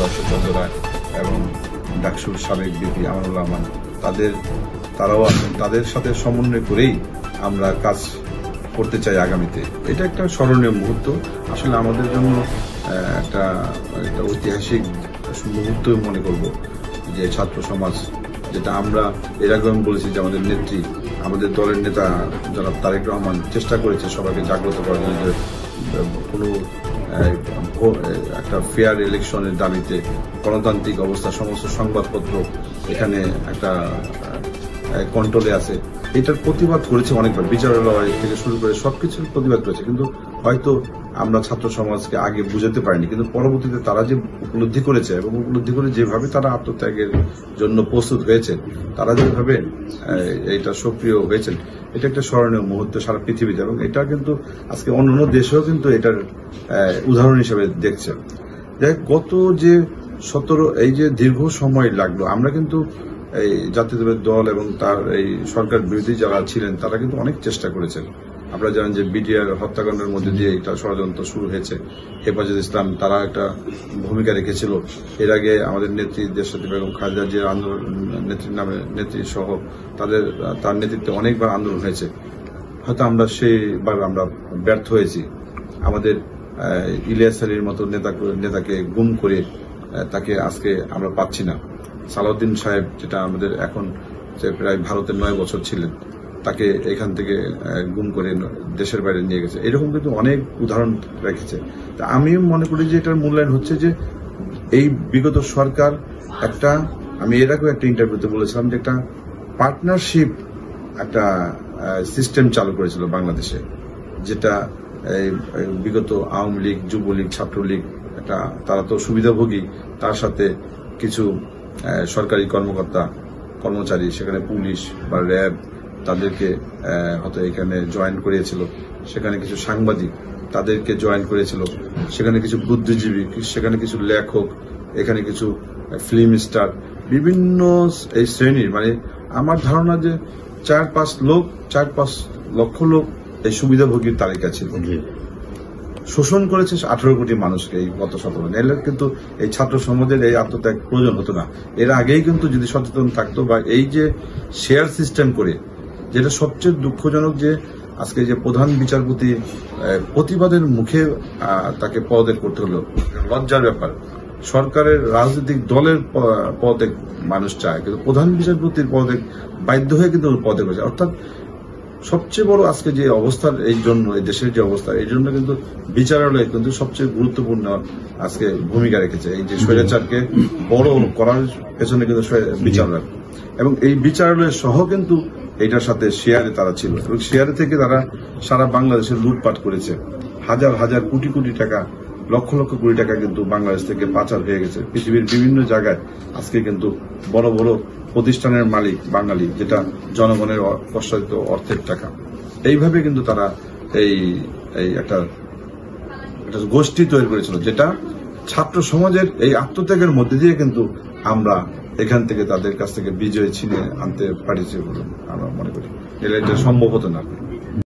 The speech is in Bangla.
ঈশ্বরচন্দ্র রায় এবং ডাকসুর সাবেক বিপি আমানুল রহমান তারাও আছেন। তাদের সাথে সমন্বয় করেই আমরা কাজ করতে চাই আগামীতে। এটা একটা স্মরণীয় মুহূর্ত, আসলে আমাদের জন্য একটা ঐতিহাসিক মুহূর্ত মনে করব যে ছাত্র সমাজ, যেটা আমরা এর আগে আমি বলেছি যে আমাদের নেত্রী, আমাদের দলের নেতা জনাব তারেক রহমান চেষ্টা করেছে সবাইকে জাগ্রত করার জন্য যে কোনো একটা ফেয়ার ইলেকশনের দাবিতে গণতান্ত্রিক অবস্থা, সমস্ত সংবাদপত্র এখানে একটা কন্ট্রোলে আছে, এটার প্রতিবাদ করেছে অনেকবার, বিচারালয় থেকে শুরু করে সবকিছুর প্রতিবাদ করেছে। কিন্তু হয়তো আমরা ছাত্র সমাজকে আগে বুঝাতে পারিনি, কিন্তু পরবর্তীতে তারা যে উপলব্ধি করেছে এবং উপলব্ধি করে যেভাবে তারা আত্মত্যাগের জন্য প্রস্তুত হয়েছে, তারা যেভাবে এটা সক্রিয় হয়েছেন, এটা একটা স্মরণীয় মুহূর্ত সারা পৃথিবীতে। এবং এটা কিন্তু আজকে অন্যান্য দেশেও কিন্তু এটার উদাহরণ হিসেবে দেখছে। গত যে 17 এই যে দীর্ঘ সময় লাগলো, আমরা কিন্তু এই জাতীয়তাবাদী দল এবং তার এই সরকার বিরোধী যারা ছিলেন তারা কিন্তু অনেক চেষ্টা করেছেন। আপনারা জানেন যে বিডিআর হত্যাকাণ্ডের মধ্যে দিয়ে এটা ষড়যন্ত্র শুরু হয়েছে। হেফাজত ইসলাম তারা একটা ভূমিকা রেখেছিল। এর আগে আমাদের নেত্রী দেশনেত্রী বেগম খালেদা জিয়ার আন্দোলন নেত্রী সহ তার নেতৃত্বে অনেকবার আন্দোলন হয়েছে। হয়তো আমরা সেইবার আমরা ব্যর্থ হয়েছি। আমাদের ইলিয়াস আলীর মতো নেতাকে গুম করে তাকে আজকে আমরা পাচ্ছি না। সালাউদ্দিন সাহেব, যেটা আমাদের এখন প্রায় ভারতের 9 বছর ছিলেন, তাকে এখান থেকে গুম করে দেশের বাইরে নিয়ে গেছে। এরকম কিন্তু অনেক উদাহরণ রেখেছে। তা আমিও মনে করি যে এটার মূল্যায়ন হচ্ছে যে এই বিগত সরকার আমি এর আগেও একটা ইন্টারভিউতে বলেছিলাম যে একটা পার্টনারশিপ একটা সিস্টেম চালু করেছিল বাংলাদেশে, যেটা বিগত আওয়ামী লীগ, যুবলীগ, ছাত্রলীগ তারা তো সুবিধাভোগী, তার সাথে কিছু সরকারি কর্মচারী, সেখানে পুলিশ বা র্যাব তাদেরকে হয়তো এখানে জয়েন করিয়েছিল, সেখানে কিছু সাংবাদিক তাদেরকে জয়েন করেছিল, সেখানে কিছু বুদ্ধিজীবী, সেখানে কিছু লেখক, এখানে কিছু ফিল্ম স্টার, বিভিন্ন এই শ্রেণীর, মানে আমার ধারণা যে 4-5 লক্ষ লোক এই সুবিধাভোগীর তালিকা ছিল। শোষণ করেছে 18 কোটি মানুষকে এই গত 17 দিনে। কিন্তু এই ছাত্র সমাজের এই আত্মত্যাগ প্রয়োজন হতো না। এর আগেই কিন্তু যদি সচেতন থাকতো, বা এই যে শেয়ার সিস্টেম করে, যেটা সবচেয়ে দুঃখজনক যে আজকে যে প্রধান বিচারপতি প্রতিবাদের মুখে তাকে পদত্যাগ করতে হলো, লজ্জার ব্যাপার। সরকারের রাজনৈতিক দলের পদত্যাগ মানুষ চায়, কিন্তু প্রধান বিচারপতির পদত্যাগ বাধ্য হয়ে কিন্তু পদত্যাগ করেছে। অর্থাৎ সবচেয়ে বড় আজকে যে অবস্থার এই জন্য, এই দেশের যে অবস্থা, এই জন্য কিন্তু বিচারালয় কিন্তু সবচেয়ে গুরুত্বপূর্ণ আজকে ভূমিকা রেখেছে। এই যে স্বৈরাচারকে বড় করার পেছনে কিন্তু বিচারালয়, এবং এই বিচারালয় সহ কিন্তু এইটার সাথে শেয়ারে তারা ছিল, এবং শেয়ারে থেকে তারা সারা বাংলাদেশে লুটপাট করেছে। হাজার হাজার কোটি কোটি টাকা, লক্ষ লক্ষ কোটি টাকা কিন্তু বাংলাদেশ থেকে পাচার হয়ে গেছে পৃথিবীর বিভিন্ন জায়গায়। আজকে কিন্তু বড় বড় প্রতিষ্ঠানের মালিক বাঙালি, যেটা জনগণের প্রসারিত অর্থের টাকা। এইভাবে কিন্তু তারা এই একটা গোষ্ঠী তৈরি করেছিল, যেটা ছাত্র সমাজের এই আত্মত্যাগের মধ্যে দিয়ে কিন্তু আমরা এখান থেকে তাদের কাছ থেকে বিজয় ছিনিয়ে আনতে পারিছি বলে আমরা মনে করি। এটা সম্ভব হতো না।